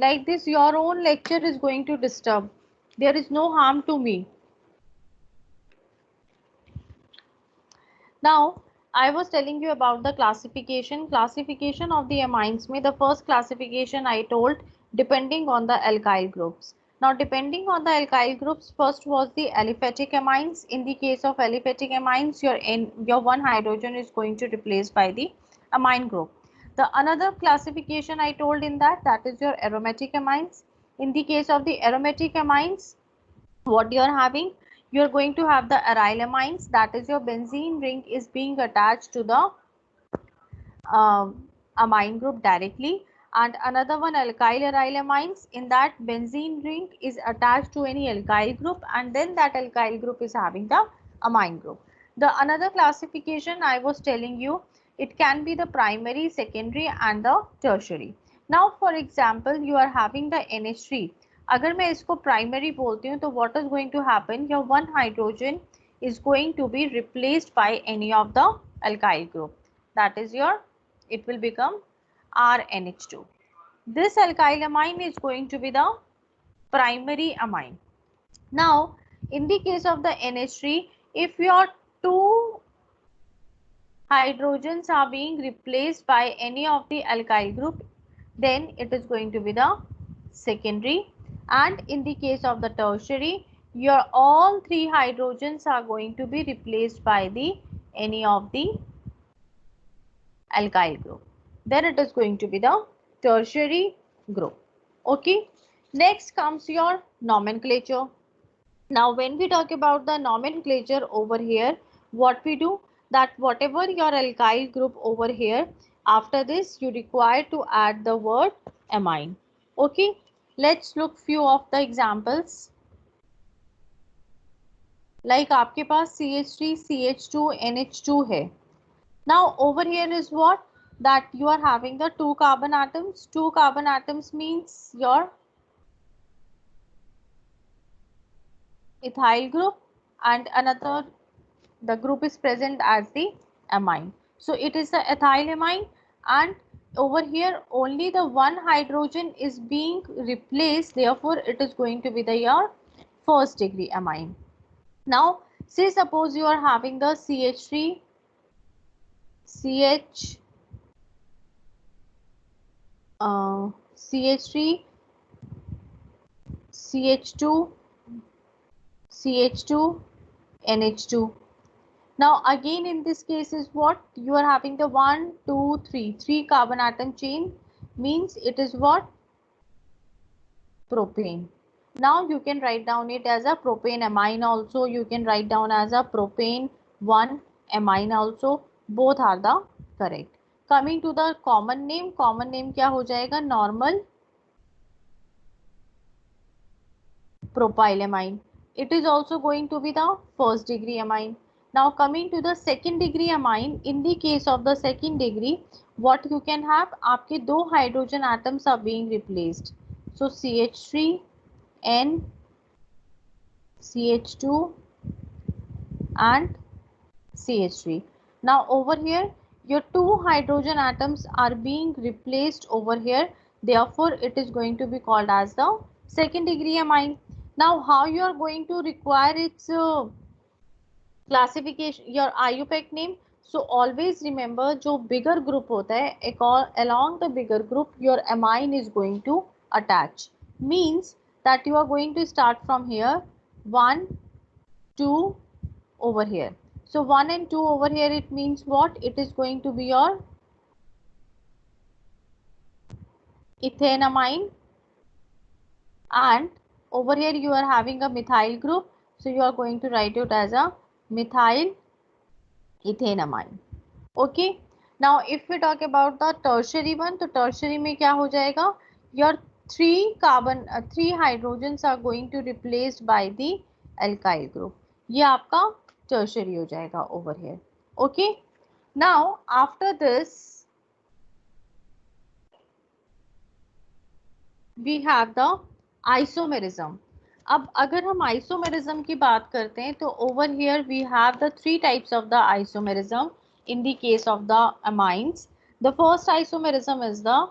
like this your own lecture is going to disturb. There is no harm to me. Now, I was telling you about the classification of the amines. May the first classification I told depending on the alkyl groups. Now, depending on the alkyl groups, first was the aliphatic amines. In the case of aliphatic amines, your one hydrogen is going to replaced by the amine group. The another classification I told in that is your aromatic amines. In the case of the aromatic amines, what you are having, you are going to have the aryl amines, that is your benzene ring is being attached to the amine group directly, and another one alkyl aryl amines, in that benzene ring is attached to any alkyl group and then that alkyl group is having the amine group. The another classification I was telling you, it can be the primary, secondary and the tertiary. Now for example you are having the NH3, अगर मैं इसको primary बोलती हूँ तो what is going to happen, your one hydrogen is going to be replaced by any of the alkyl group, that is your, it will become RNH2. This alkyl amine is going to be the primary amine. Now in the case of the NH3, if your two hydrogens are being replaced by any of the alkyl group, then it is going to be the secondary, and in the case of the tertiary, your all three hydrogens are going to be replaced by the any of the alkyl group, then it is going to be the tertiary group. Okay, next comes your nomenclature. Now when we talk about the nomenclature over here, what we do, that whatever your alkyl group over here, after this you require to add the word amine. Okay, let's look few of the examples. Like आपके पास CH3 CH2 NH2 है. Now over here is what, that you are having the two carbon atoms. Two carbon atoms means your ethyl group, and another, the group is present as the amine. So it is the ethyl amine, and over here only the one hydrogen is being replaced, therefore it is going to be the your first degree amine. Now say suppose you are having the CH3 CH CH3 CH2 CH2 NH2. Now again in this case is what, you are having the 1 2 3 carbon atom chain, means it is what, propane. Now you can write down it as a propane amine also, you can write down as a propane 1 amine also, both are the correct. Coming to the common name क्या हो जाएगा, normal propylamine. It is also going to be the first degree amine. Now coming to the second degree amine, in the case of the second degree, what you can have, आपके दो hydrogen atoms are being replaced. So CH3 N CH2 and CH3. Now over here your two hydrogen atoms are being replaced over here, therefore it is going to be called as the second degree amine. Now how you are going to require its classification, your IUPAC name. So always remember जो bigger group होता है, along the bigger group your amine is going to attach, means that you are going to start from here 1 2 over here. So 1 and 2 over here, it means what, it is going to be your ethanamine, and over here you are having a methyl group, so you are going to write it as a methyl ethanamine. Okay, now if we talk about the tertiary one, तो tertiary में क्या हो जाएगा, your three hydrogens are going to replaced by the alkyl group, ये आपका tertiary हो जाएगा over here. Okay, now after this we have the isomerism. अब अगर हम isomerism की बात करते हैं तो over here we have the three types of the isomerism in the case of the amines. The first isomerism is the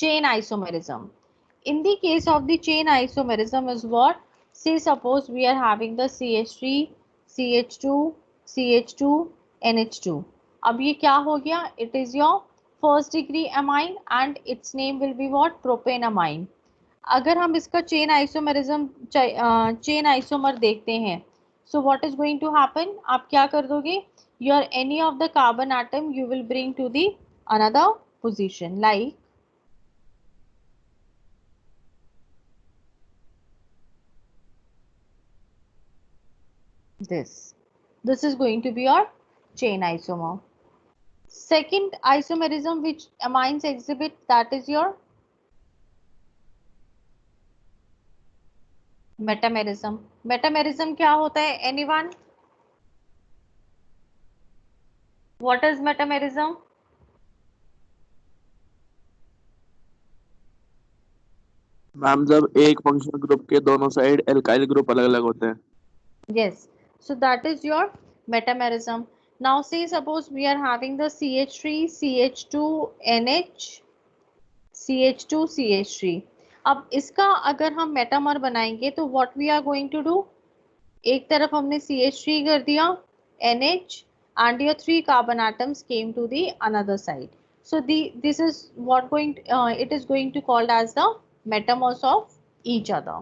chain isomerism. In the case of the chain isomerism is what? Say suppose we are having the CH3, CH2, CH2, NH2. अब ये क्या हो गया? It is your first degree amine and its name will be what? Propanamine. अगर हम इसका chain isomerism chain isomer देखते हैं, so what is going to happen? आप क्या कर दोगे? Your any of the carbon atom you will bring to the another position, like this is going to be your chain isomer. Second isomerism which amines exhibit, that is your metamerism. Metamerism क्या होता है? Anyone? What is metamerism? Ma'am जब एक functional group के दोनों side alkyl group अलग अलग होते हैं. Yes, so that is your metamerism. Now say suppose we are having the CH3, CH2, NH, CH2, CH3. अब इसका अगर हम मेटामर बनाएंगे तो what we are going to do? एक तरफ हमने CH3 कर दिया, NH, and your 3 carbon atoms came to the another side. So this is what it is going to called as the metamers of each other.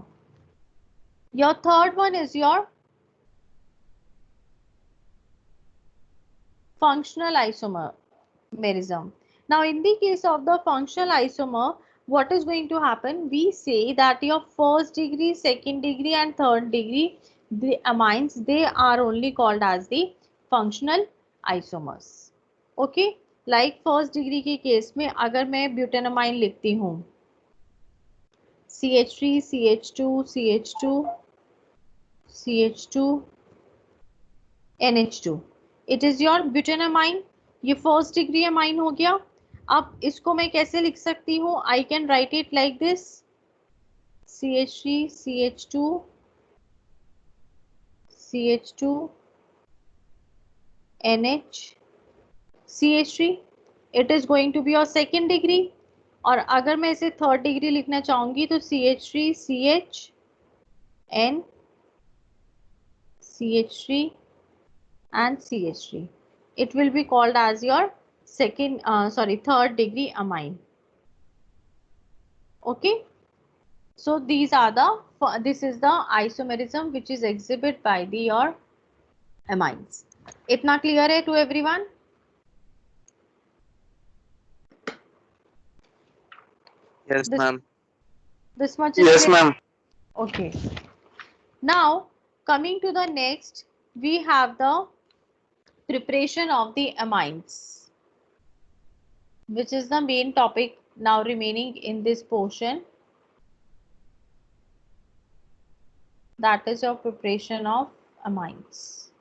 Your third one is your functional isomerism. Now in the case of the functional isomer, what is going to happen? We say that your first degree, second degree and third degree, the amines, they are only called as the functional isomers. Okay, like first degree के case में अगर मैं ब्यूटेनामाइन लिखती हूँ CH3, CH2, CH2, CH2, NH2, it is your ब्यूटेनामाइन. ये first degree amine हो गया. अब इसको मैं कैसे लिख सकती हूँ? I can write it like this, CH3, CH2, CH2, NH, CH3. It is going to be your second degree. और अगर मैं इसे थर्ड डिग्री लिखना चाहूंगी तो CH3, CH, N, CH3 and CH3. It will be called as your third degree amine. Okay, so these are this is the isomerism which is exhibited by your amines. इतना clear है to everyone? Yes ma'am. This much is Yes clear? ma'am. Okay. Now coming to the next, we have the preparation of the amines, which is the main topic now remaining in this portion. That is your preparation of amines.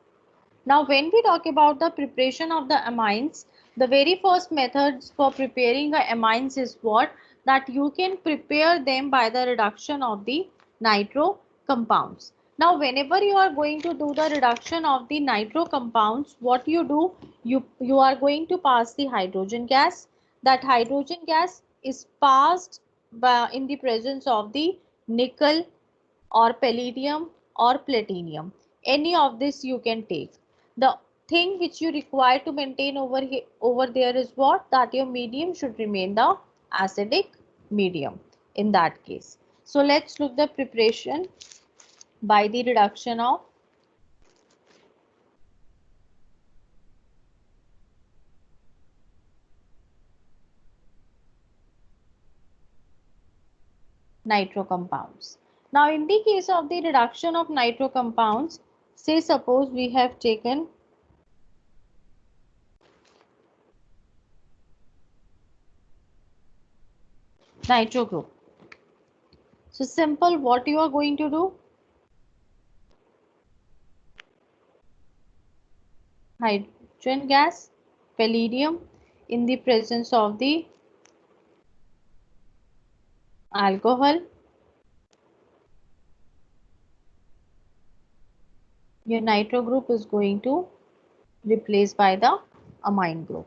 Now when we talk about the preparation of the amines, the very first methods for preparing the amines is what? That you can prepare them by the reduction of the nitro compounds. Now whenever you are going to do the reduction of the nitro compounds, what you do? You are going to pass the hydrogen gas. That hydrogen gas is passed in the presence of the nickel or palladium or platinum. Any of this you can take. The thing which you require to maintain over there is what? That your medium should remain the acidic medium in that case. So let's look the preparation by the reduction of nitro compounds. Now in the case of the reduction of nitro compounds, say suppose we have taken nitro group. So simple, what you are going to do? Hydrogen gas, palladium in the presence of the alcohol. Your nitro group is going to replace by the amine group.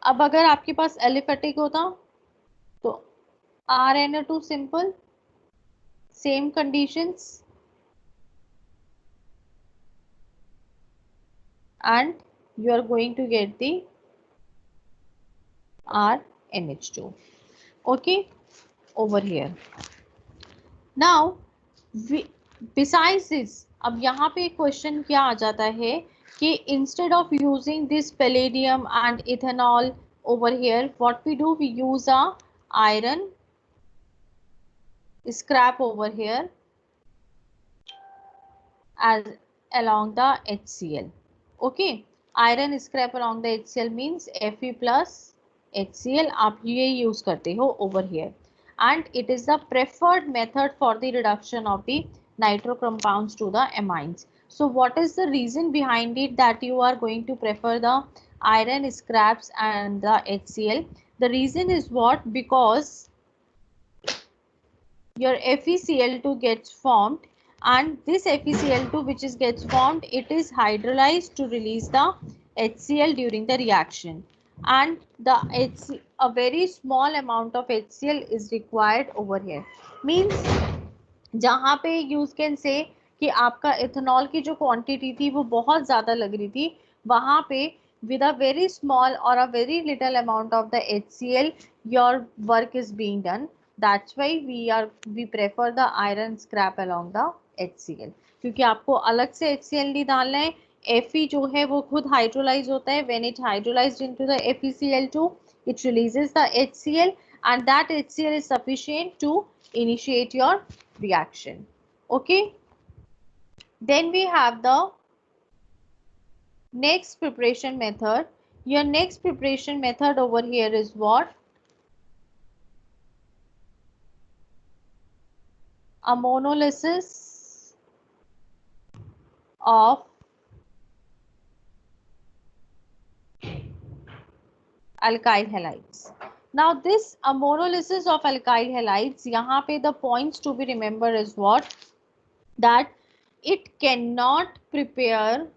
अब अगर आपके पास aliphatic होता तो RNO2 simple, same conditions, and you are going to get the RNH2. Okay, over here. Now, besides this, अब यहाँ पे question क्या आ जाता है कि instead of using this palladium and ethanol over here, what we do, we use a iron scrap over here as along the HCl. Okay, iron scrap along the HCl means Fe plus HCl. आप ये use करते हो over here, and it is the preferred method for the reduction of the nitro compounds to the amines. So what is the reason behind it that you are going to prefer the iron scraps and the HCl? The reason is what? Because your FeCl2 gets formed, and this FeCl2 which is gets formed, it is hydrolyzed to release the HCl during the reaction, and a very small amount of HCl is required over here. Means जहाँ पे you can say कि आपका ethanol की जो quantity थी वो बहुत ज़्यादा लग रही थी, वहाँ पे with a very small or a very little amount of the HCl your work is being done. That's why we prefer the iron scrap along the HCl, क्योंकि आपको अलग से HCl नहीं डालना है. Fe जो है वो खुद हाइड्रोलाइज होता है. When it hydrolyzed into the FeCl2, it releases the HCl, and that HCl is sufficient to initiate your reaction. Okay, then we have the next preparation method. Your next preparation method over here is what? Ammonolysis of alkyl halides. Now this ammonolysis of alkyl halides, यहाँ पे the points to be remembered is what? That it cannot prepare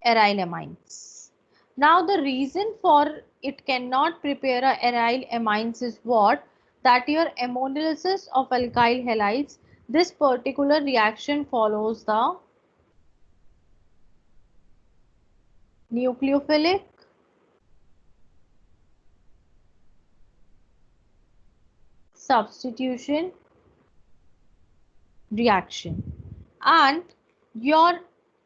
aryl amines. Now the reason for it cannot prepare a aryl amines is what? That your ammonolysis of alkyl halides, this particular reaction follows the nucleophilic substitution reaction, and your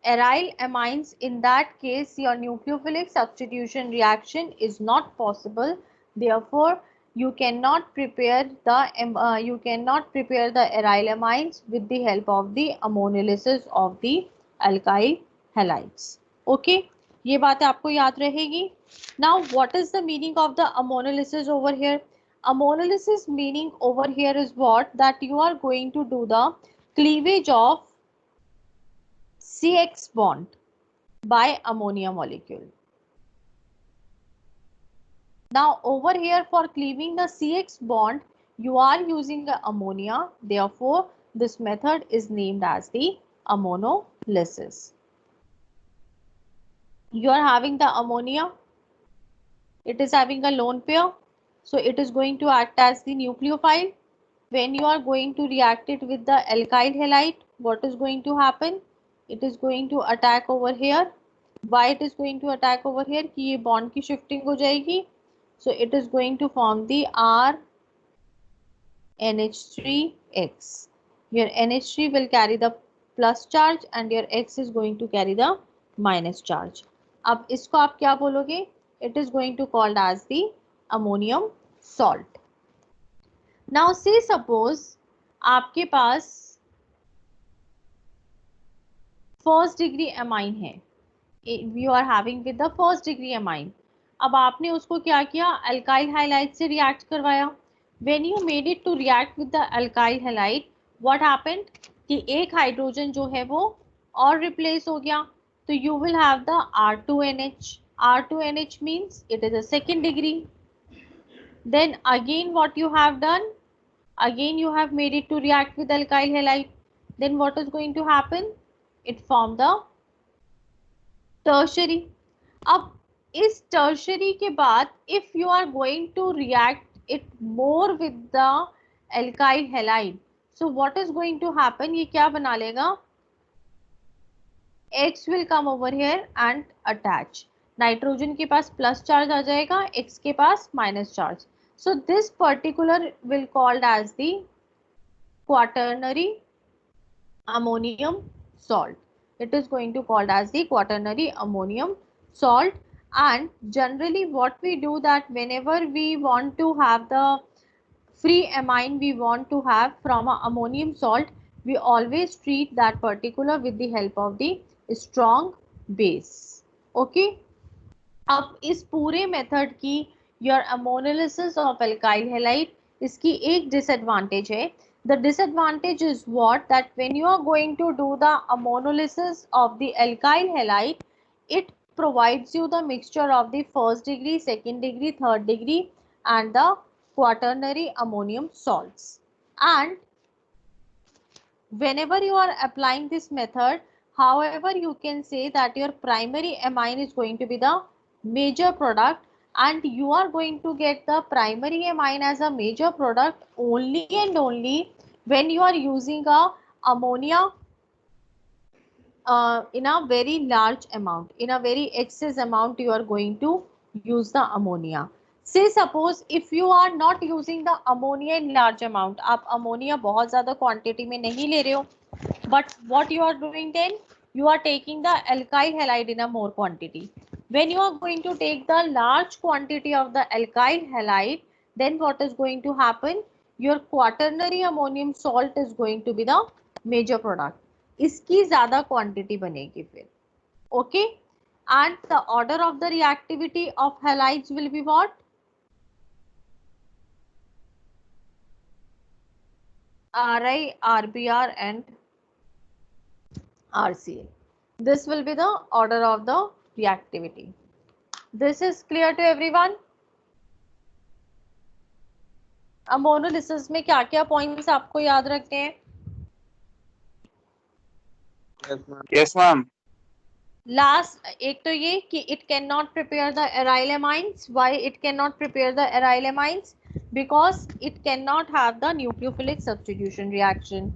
aryl amines, in that case your nucleophilic substitution reaction is not possible. Therefore you cannot prepare the aryl amines with the help of the ammonolysis of the alkyl halides. Okay, ये बातें आपको याद रहेगी. Now what is the meaning of the ammonolysis over here? Ammonolysis meaning over here is what? That you are going to do the cleavage of CX bond by ammonia molecule. Now over here for cleaving the CX bond you are using the ammonia, therefore this method is named as the ammonolysis. You are having the ammonia, it is having a lone pair, so it is going to act as the nucleophile. When you are going to react it with the alkyl halide, what is going to happen? It is going to attack over here. Why it is going to attack over here? कि ये bond की shifting हो जाएगी. So it is going to form the RNH3X. Your NH3 will carry the plus charge and your X is going to carry the minus charge. अब इसको आप क्या बोलोगे? It is going to called as the ammonium salt. Now say suppose आपके पास first degree amine है, you are having with the first degree amine. अब आपने उसको क्या किया? अल्काइल हाइलाइड से रिएक्ट करवाया. When you made it to react with the alkyl halide, what happened? कि एक हाइड्रोजन जो है वो और रिप्लेस हो गया, तो you will have the R2NH. R2NH means it is a second degree. Then again what you have done? Again you have made it to react with alkyl halide. Then what is going to happen? It formed the tertiary. अब इस tertiary के बाद if you are going to react it more with the alkyl halide, so what is going to happen, ये क्या बना लेगा, X will come over here and attach. Nitrogen के पास प्लस चार्ज आ जाएगा, X के पास minus charge. So this particular will called as the quaternary ammonium salt. It is going to called as the quaternary ammonium salt. And generally what we do that whenever we want to have the free amine we want to have from a ammonium salt, we always treat that particular with the help of the strong base. Okay. अब इस पूरे method की your ammonolysis of alkyl halide, इसकी एक disadvantage है. The disadvantage is what that when you are going to do the ammonolysis of the alkyl halide, it provides you the mixture of the first degree, second degree, third degree and the quaternary ammonium salts. And whenever you are applying this method, however you can say that your primary amine is going to be the major product, and you are going to get the primary amine as a major product only and only when you are using a ammonia in a very large amount, in a very excess amount you are going to use the ammonia. Say suppose if you are not using the ammonia in large amount, आप ammonia बहुत ज़्यादा quantity में नहीं ले रहे हो, but what you are doing then, you are taking the alkyl halide in a more quantity. When you are going to take the large quantity of the alkyl halide, then what is going to happen, your quaternary ammonium salt is going to be the major product. इसकी ज़्यादा quantity बनेगी फिर. Okay. And the order of the reactivity of halides will be what, Ri, Rbr and Rcl. This will be the order of the reactivity. This is clear to everyone. Ammonolysis में क्या क्या points आपको याद रखने हैं? Yes, ma'am. Last एक तो ये कि it can not prepare the aryl amines. Why it can not prepare the aryl amines? Because it can not have the nucleophilic substitution reaction.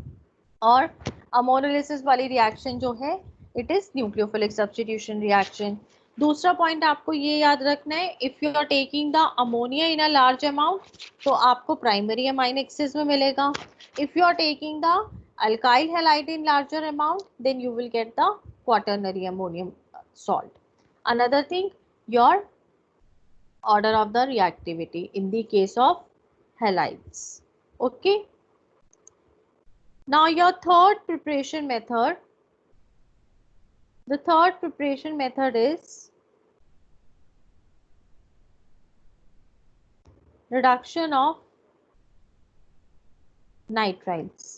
और अमोनोलिसिस वाली रिएक्शन जो है it is nucleophilic substitution reaction. दूसरा point आपको ये याद रखना है, if you are taking the ammonia in a large amount तो आपको प्राइमरी अमाइन एक्सेस में मिलेगा. If you are taking the alkyl halide in larger amount, then you will get the quaternary ammonium salt. Another thing, your order of the reactivity in the case of halides. Okay. Now your third preparation method. The third preparation method is reduction of nitriles.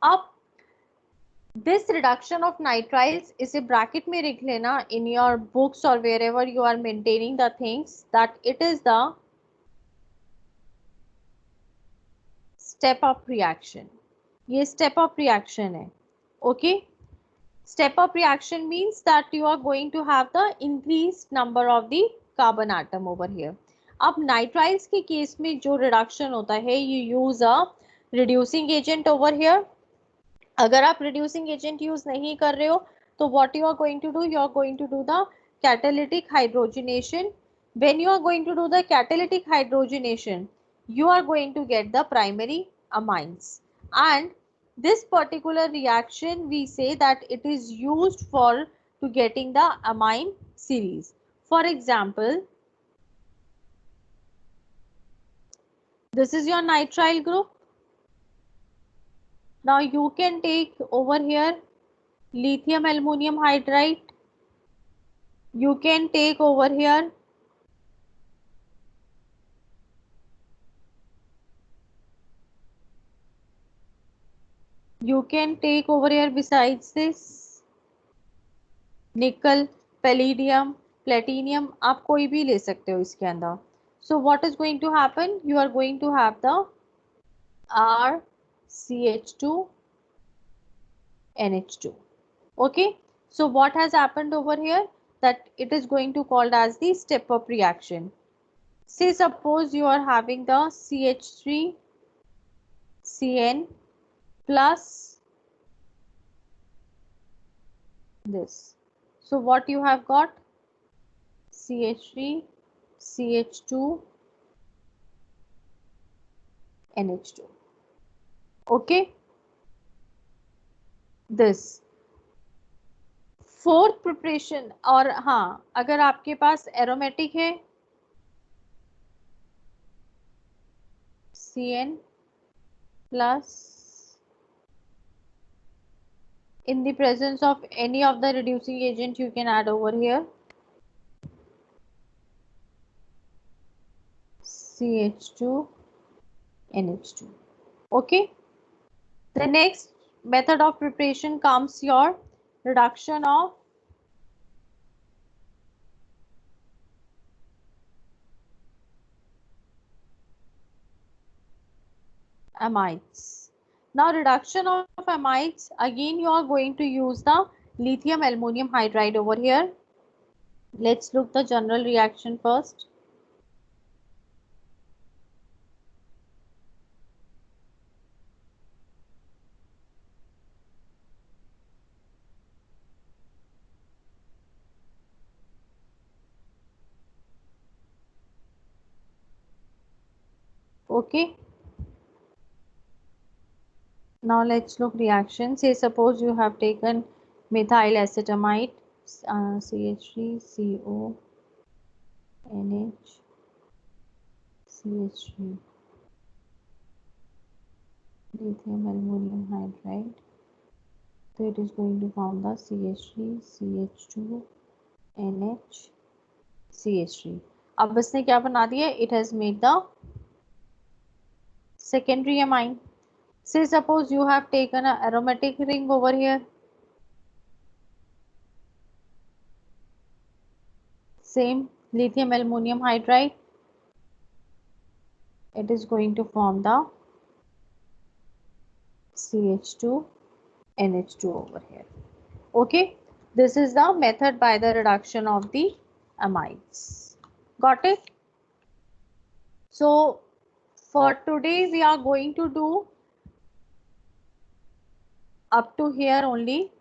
अब this reduction of nitriles, इसे bracket में लिख लेना in your books or wherever you are maintaining the things, that it is the step up reaction. ये step up reaction है. Okay. Step up reaction means that you are going to have the increased number of the carbon atom over here. अब nitriles के case में जो reduction होता है, you use a reducing agent over here. अगर आप reducing agent use नहीं कर रहे हो तो what you are going to do, you are going to do the catalytic hydrogenation. When you are going to do the catalytic hydrogenation, you are going to get the primary amines, and this particular reaction we say that it is used for to getting the amine series. For example, this is your nitrile group. Now you can take over here lithium aluminum hydride. You can take over here besides this nickel, palladium, platinum, आप कोई भी ले सकते हो इसके अंदर. So what is going to happen? You are going to have the RCH2 NH2. Okay. So what has happened over here? that it is going to called as the step up reaction. Say suppose you are having the CH3 CN plus this. So what you have got? CH3 CH2 NH2. Okay, this fourth preparation. और हाँ, अगर आपके पास aromatic है CN plus in the presence of any of the reducing agent you can add over here CH2 NH2. Okay, the next method of preparation comes your reduction of amides. Now reduction of amides, again you are going to use the lithium aluminum hydride over here. Let's look the general reaction first. Okay, now let's look reaction. Say suppose you have taken methyl acetamide CH3CO NH CH3 lithium aluminum hydride, so it is going to form the CH3 CH2 NH CH3. अब इसने क्या बना दिया? It has made the secondary amine. Say suppose you have taken an aromatic ring over here, same lithium aluminum hydride, it is going to form the CH2 NH2 over here. Okay, this is the method by the reduction of the amides. Got it? So for today we are going to do up to here only.